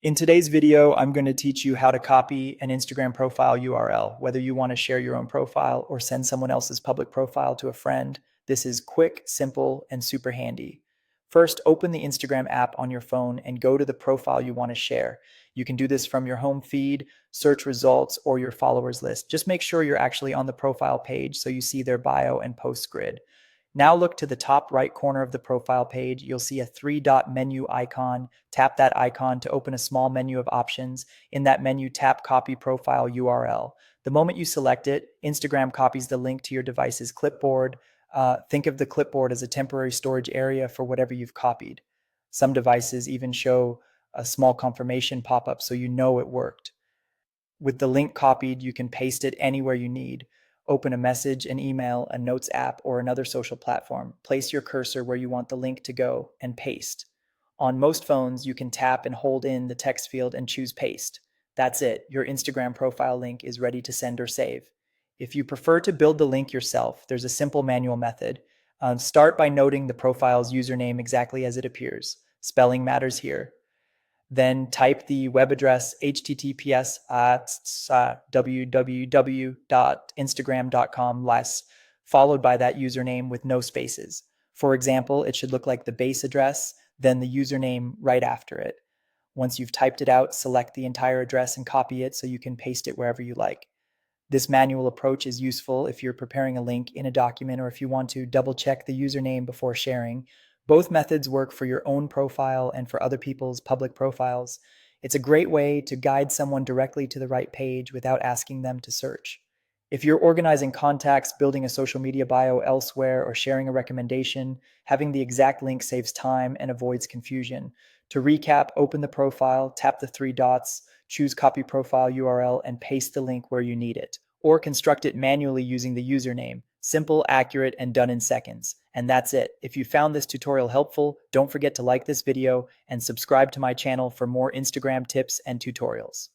In today's video, I'm going to teach you how to copy an Instagram profile URL. Whether you want to share your own profile or send someone else's public profile to a friend, this is quick, simple, and super handy. First, open the Instagram app on your phone and go to the profile you want to share. You can do this from your home feed, search results, or your followers list. Just make sure you're actually on the profile page so you see their bio and post grid. Now look to the top right corner of the profile page. You'll see a three-dot menu icon. Tap that icon to open a small menu of options. In that menu, tap Copy Profile URL. The moment you select it, Instagram copies the link to your device's clipboard. Think of the clipboard as a temporary storage area for whatever you've copied. Some devices even show a small confirmation pop-up so you know it worked. With the link copied, you can paste it anywhere you need. Open a message, an email, a notes app, or another social platform. Place your cursor where you want the link to go and paste. On most phones, you can tap and hold in the text field and choose paste. That's it. Your Instagram profile link is ready to send or save. If you prefer to build the link yourself, there's a simple manual method. Start by noting the profile's username exactly as it appears. Spelling matters here. Then type the web address https://www.instagram.com followed by that username with no spaces. For example, it should look like the base address, then the username right after it. Once you've typed it out, select the entire address and copy it so you can paste it wherever you like. This manual approach is useful if you're preparing a link in a document or if you want to double check the username before sharing. Both methods work for your own profile and for other people's public profiles. It's a great way to guide someone directly to the right page without asking them to search. If you're organizing contacts, building a social media bio elsewhere, or sharing a recommendation, having the exact link saves time and avoids confusion. To recap, open the profile, tap the three dots, choose Copy Profile URL, and paste the link where you need it. Or construct it manually using the username. Simple, accurate, and done in seconds. And that's it. If you found this tutorial helpful, don't forget to like this video and subscribe to my channel for more Instagram tips and tutorials.